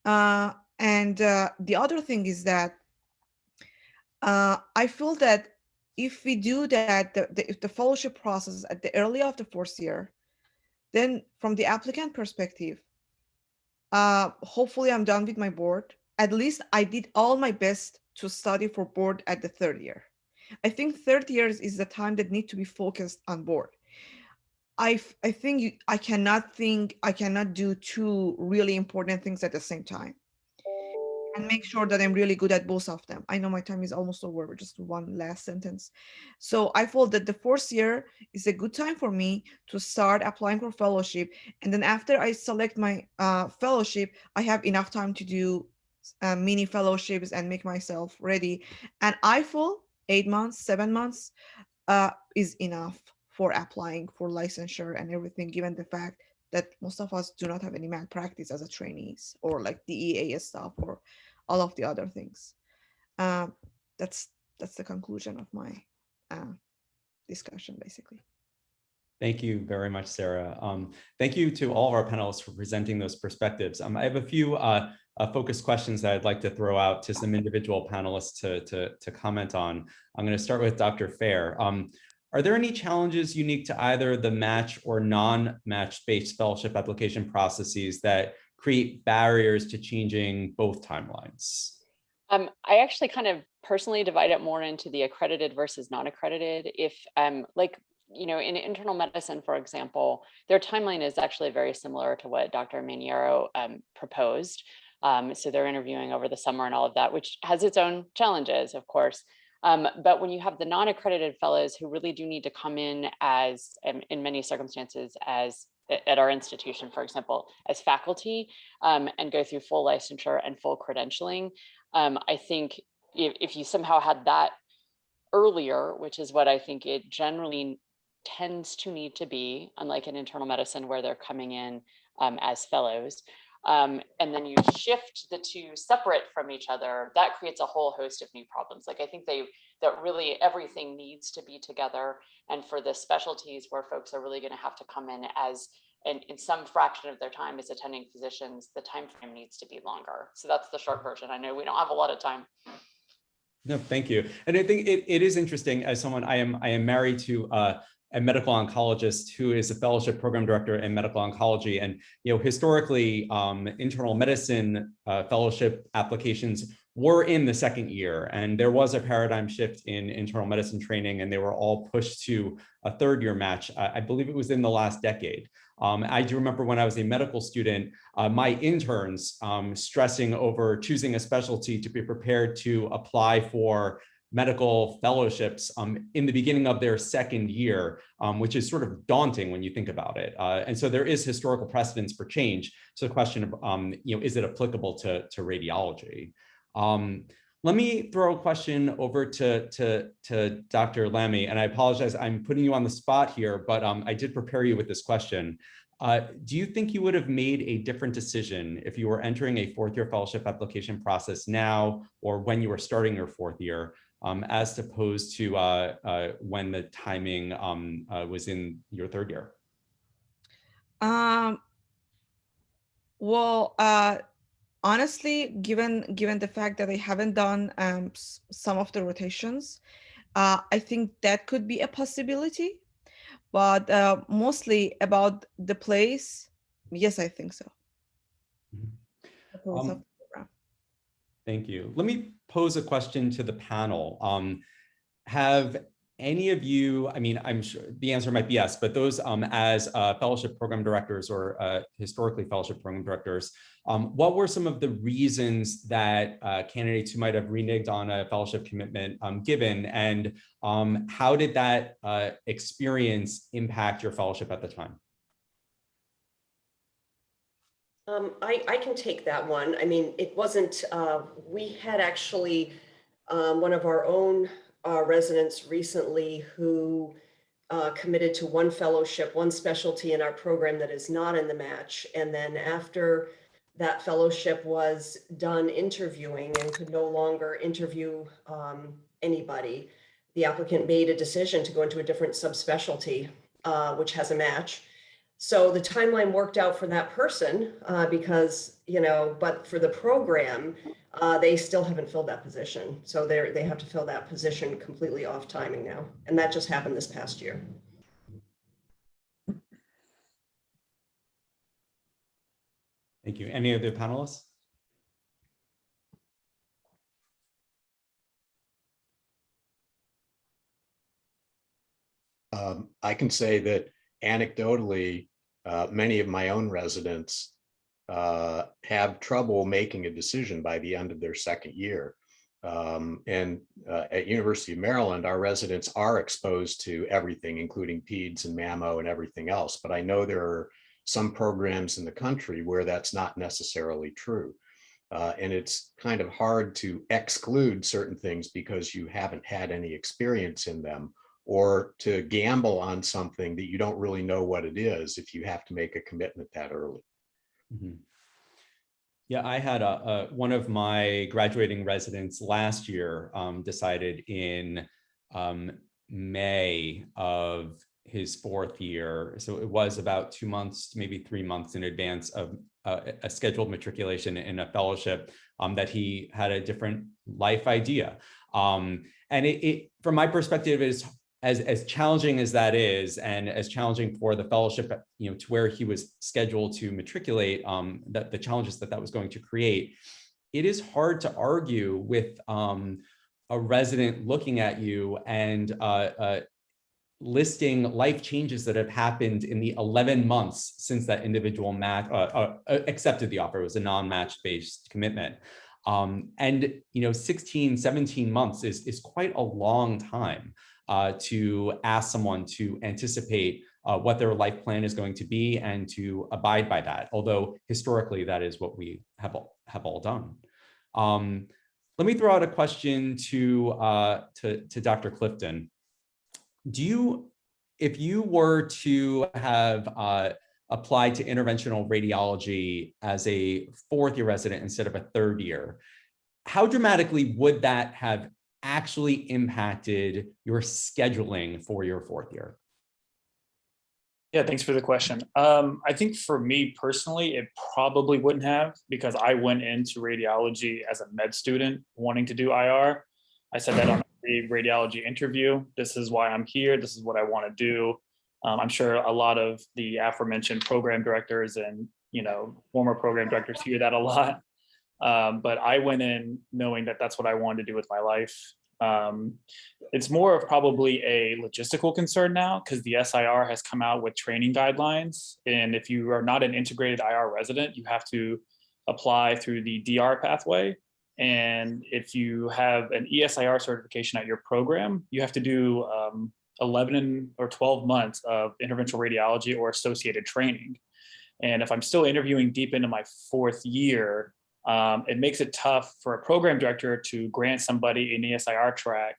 G: And the other thing is that I feel that if we do that, if the fellowship process at the early of the fourth year, then from the applicant perspective, hopefully I'm done with my board. At least I did all my best to study for board at the third year. I think third years is the time that need to be focused on board. I think I cannot do two really important things at the same time and make sure that I'm really good at both of them. I know my time is almost over, but just one last sentence. So I feel that the fourth year is a good time for me to start applying for fellowship. And then after I select my fellowship, I have enough time to do mini fellowships and make myself ready. And I feel 8 months, 7 months is enough for applying for licensure and everything, given the fact that most of us do not have any malpractice as a trainees or like DEA stuff or all of the other things. That's the conclusion of my discussion, basically.
A: Thank you very much, Sarah. Thank you to all of our panelists for presenting those perspectives. I have a few focused questions that I'd like to throw out to some individual panelists to comment on. I'm going to start with Dr. Fair. Are there any challenges unique to either the match or non-match-based fellowship application processes that create barriers to changing both timelines?
B: I actually kind of personally divide it more into the accredited versus non-accredited. If like, you know, in internal medicine, for example, their timeline is actually very similar to what Dr. Mainiero proposed. So they're interviewing over the summer and all of that, which has its own challenges, of course. But when you have the non-accredited fellows who really do need to come in as, in many circumstances, as at our institution, for example, as faculty and go through full licensure and full credentialing, I think if you somehow had that earlier, which is what I think it generally tends to need to be, unlike in internal medicine where they're coming in as fellows, and then you shift the two separate from each other, that creates a whole host of new problems. Like I think that really everything needs to be together. And for the specialties where folks are really going to have to come in as in some fraction of their time as attending physicians, the time frame needs to be longer. So that's the short version. I know we don't have a lot of time.
A: No, thank you. And I think it is interesting as someone, I am married to a medical oncologist who is a fellowship program director in medical oncology. And, you know, historically, internal medicine fellowship applications were in the second year. And there was a paradigm shift in internal medicine training, and they were all pushed to a third year match. I believe it was in the last decade. I do remember when I was a medical student, my interns stressing over choosing a specialty to be prepared to apply for medical fellowships in the beginning of their second year, which is sort of daunting when you think about it. And so there is historical precedence for change. So the question of, you know, is it applicable to radiology? Let me throw a question over to Dr. Lamy, and I apologize, I'm putting you on the spot here, but I did prepare you with this question. Do you think you would have made a different decision if you were entering a fourth year fellowship application process now or when you were starting your fourth year, as opposed to when the timing was in your third year?
G: Honestly, given the fact that I haven't done some of the rotations, I think that could be a possibility. But mostly about the place, yes, I think so.
A: Thank you. Let me pose a question to the panel. Have any of you, I mean, I'm sure the answer might be yes, but those as fellowship program directors or historically fellowship program directors, what were some of the reasons that candidates who might have reneged on a fellowship commitment given, and how did that experience impact your fellowship at the time?
D: I can take that one. I mean, it wasn't, we had actually one of our own residents recently who committed to one fellowship, one specialty in our program that is not in the match. And then after that fellowship was done interviewing and could no longer interview anybody, the applicant made a decision to go into a different subspecialty, which has a match. So the timeline worked out for that person because, you know, but for the program, they still haven't filled that position. So they have to fill that position completely off timing now. And that just happened this past year.
A: Thank you. Any other panelists?
E: I can say that anecdotally, many of my own residents have trouble making a decision by the end of their second year. At University of Maryland, our residents are exposed to everything, including peds and mammo and everything else. But I know there are some programs in the country where that's not necessarily true. And it's kind of hard to exclude certain things because you haven't had any experience in them, or to gamble on something that you don't really know what it is if you have to make a commitment that early.
A: Mm-hmm. Yeah, I had one of my graduating residents last year decided in May of his fourth year. So it was about 2 months, maybe 3 months in advance of a scheduled matriculation in a fellowship, that he had a different life idea. And it from my perspective, is as challenging as that is, and as challenging for the fellowship, to where he was scheduled to matriculate, the challenges that was going to create, it is hard to argue with a resident looking at you and listing life changes that have happened in the 11 months since that individual accepted the offer. It was a non-match based commitment. And 16, 17 months is quite a long time to ask someone to anticipate what their life plan is going to be and to abide by that. Although historically, that is what we have all done. Let me throw out a question to Dr. Clifton. If you were to have applied to interventional radiology as a fourth year resident instead of a third year, how dramatically would that have actually impacted your scheduling for your fourth year?
F: Yeah, thanks for the question. I think for me personally, it probably wouldn't have, because I went into radiology as a med student wanting to do IR. I said that on the radiology interview. This is why I'm here. This is what I want to do. I'm sure a lot of the aforementioned program directors and former program directors hear that a lot. But I went in knowing that that's what I wanted to do with my life. It's more of probably a logistical concern now, because the SIR has come out with training guidelines. And if you are not an integrated IR resident, you have to apply through the DR pathway. And if you have an ESIR certification at your program, you have to do 11 or 12 months of interventional radiology or associated training. And if I'm still interviewing deep into my fourth year, it makes it tough for a program director to grant somebody an ESIR track,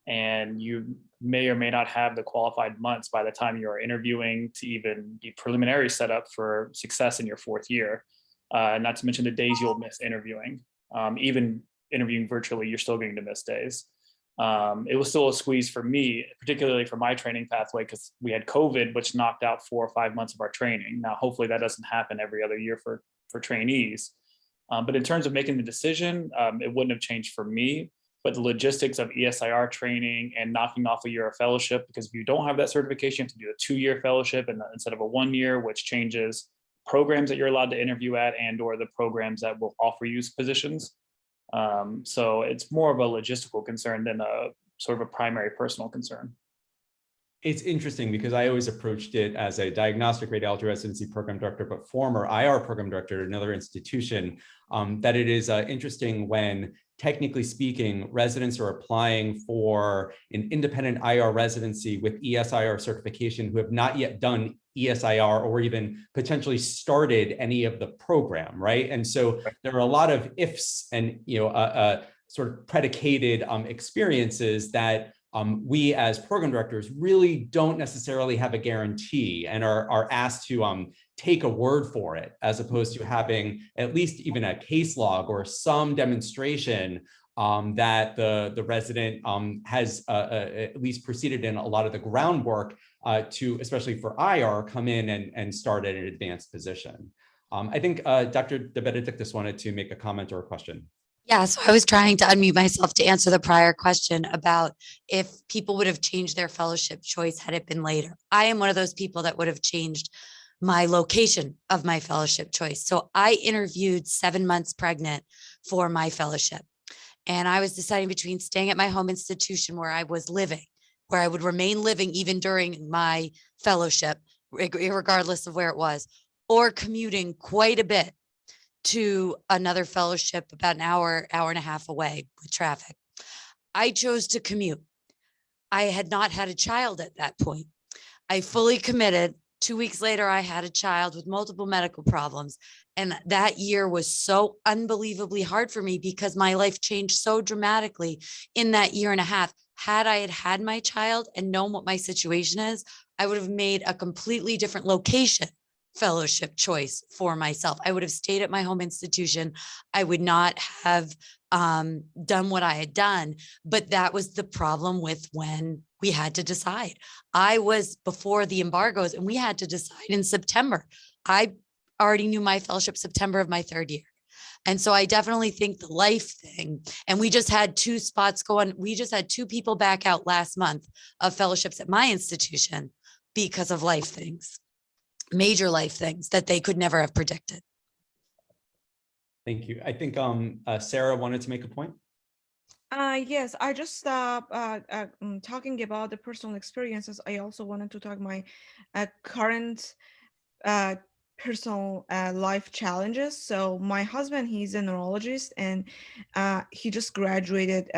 F: and you may or may not have the qualified months by the time you are interviewing to even be preliminary set up for success in your fourth year. Not to mention the days you'll miss interviewing. Even interviewing virtually, you're still going to miss days. It was still a squeeze for me, particularly for my training pathway, because we had COVID, which knocked out 4 or 5 months of our training. Now, hopefully that doesn't happen every other year for trainees. But in terms of making the decision, it wouldn't have changed for me. But the logistics of ESIR training and knocking off a year of fellowship, because if you don't have that certification, you have to do a 2-year fellowship instead of a 1 year, which changes programs that you're allowed to interview at and or the programs that will offer you positions. So it's more of a logistical concern than a sort of a primary personal concern.
A: It's interesting because I always approached it as a diagnostic radiology residency program director, but former IR program director at another institution, that it is interesting when, technically speaking, residents are applying for an independent IR residency with ESIR certification who have not yet done ESIR or even potentially started any of the program, right? And so there are a lot of ifs and sort of predicated experiences that we as program directors really don't necessarily have a guarantee and are asked to take a word for it, as opposed to having at least even a case log or some demonstration that the resident has at least proceeded in a lot of the groundwork to, especially for IR, come in and start at an advanced position. I think Dr. De Benedictis wanted to make a comment or a question.
H: Yeah, so I was trying to unmute myself to answer the prior question about if people would have changed their fellowship choice had it been later. I am one of those people that would have changed my location of my fellowship choice. So I interviewed 7 months pregnant for my fellowship. And I was deciding between staying at my home institution where I was living where I would remain living even during my fellowship, regardless of where it was, or commuting quite a bit to another fellowship about an hour, hour and a half away with traffic. I chose to commute. I had not had a child at that point. I fully committed. 2 weeks later, I had a child with multiple medical problems. And that year was so unbelievably hard for me because my life changed so dramatically in that year and a half. Had I had my child and known what my situation is, I would have made a completely different location fellowship choice for myself. I would have stayed at my home institution. I would not have done what I had done. But that was the problem with when we had to decide. I was before the embargoes and we had to decide in September. I already knew my fellowship September of my third year. And so I definitely think the life thing, and we just had 2 spots go on. We just had 2 people back out last month of fellowships at my institution because of life things, major life things that they could never have predicted.
A: Thank you. I think Sarah wanted to make a point.
G: Yes, I just talking about the personal experiences. I also wanted to talk my current personal life challenges. So my husband, he's a neurologist, and he just graduated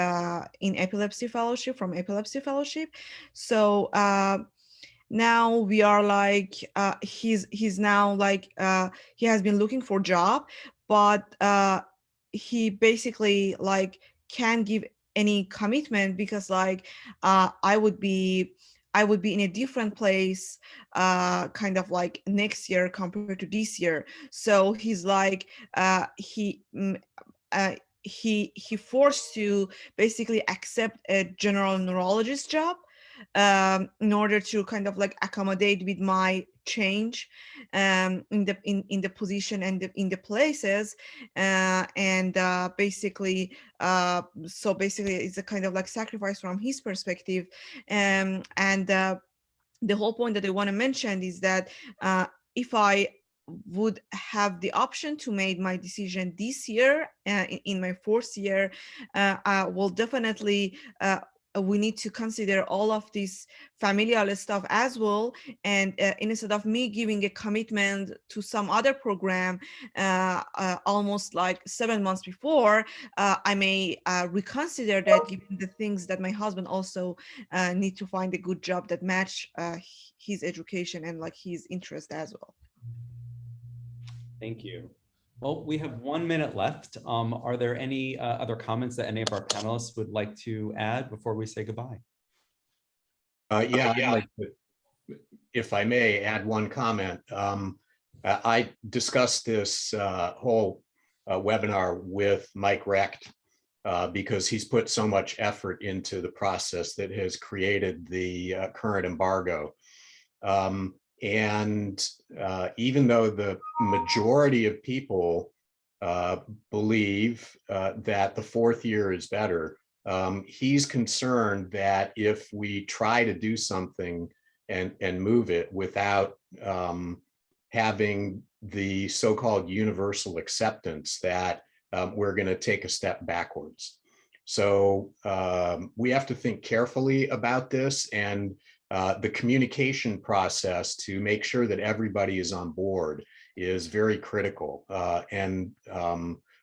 G: in epilepsy fellowship from epilepsy fellowship. So now we are like he's now like he has been looking for a job, but he basically like can't give any commitment because like I would be in a different place kind of like next year compared to this year. So he's like he forced to basically accept a general neurologist job in order to kind of like accommodate with my change in the position and in the places, and basically so basically it's a kind of like sacrifice from his perspective, and the whole point that I want to mention is that if I would have the option to make my decision this year in my 4th year, I will definitely we need to consider all of this familial stuff as well. And instead of me giving a commitment to some other program almost like 7 months before, I may reconsider that, given the things that my husband also need to find a good job that match his education and like his interest as well.
A: Thank you. Well, we have 1 minute left. Are there any other comments that any of our panelists would like to add before we say goodbye?
E: Yeah, I'd like to, if I may, add one comment. I discussed this whole webinar with Mike Recht because he's put so much effort into the process that has created the current embargo. And even though the majority of people believe that the 4th year is better, he's concerned that if we try to do something and move it without having the so-called universal acceptance, that we're going to take a step backwards. So we have to think carefully about this, and the communication process to make sure that everybody is on board is very critical. And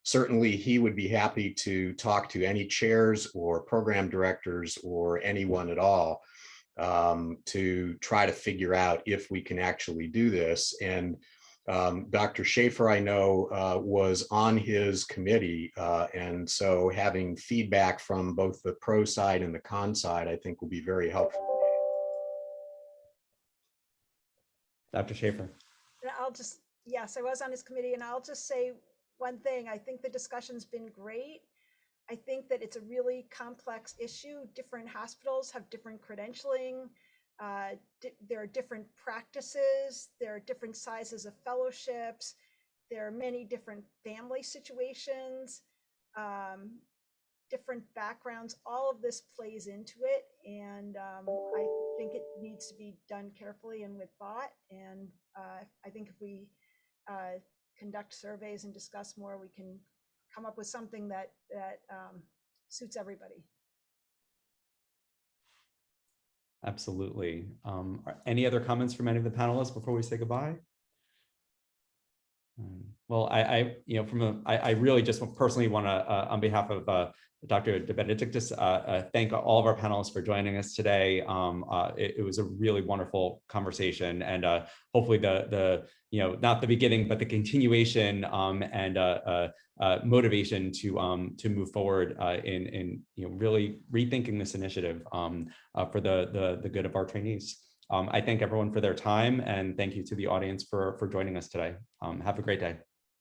E: certainly he would be happy to talk to any chairs or program directors or anyone at all to try to figure out if we can actually do this. And Dr. Schaefer, I know, was on his committee. And so having feedback from both the pro side and the con side, I think will be very helpful.
A: Dr. Schaefer.
C: Yes, I was on his committee, and I'll just say one thing. I think the discussion's been great. I think that it's a really complex issue. Different hospitals have different credentialing. There are different practices. There are different sizes of fellowships. There are many different family situations, different backgrounds. All of this plays into it. And I think it needs to be done carefully and with thought. And I think if we conduct surveys and discuss more, we can come up with something that suits everybody.
A: Absolutely. Any other comments from any of the panelists before we say goodbye? Well, I really just personally want to, on behalf of Dr. De Benedictis, thank all of our panelists for joining us today. It was a really wonderful conversation, and hopefully the not the beginning, but the continuation and motivation to move forward in really rethinking this initiative for the good of our trainees. I thank everyone for their time, and thank you to the audience for joining us today. Have a great day.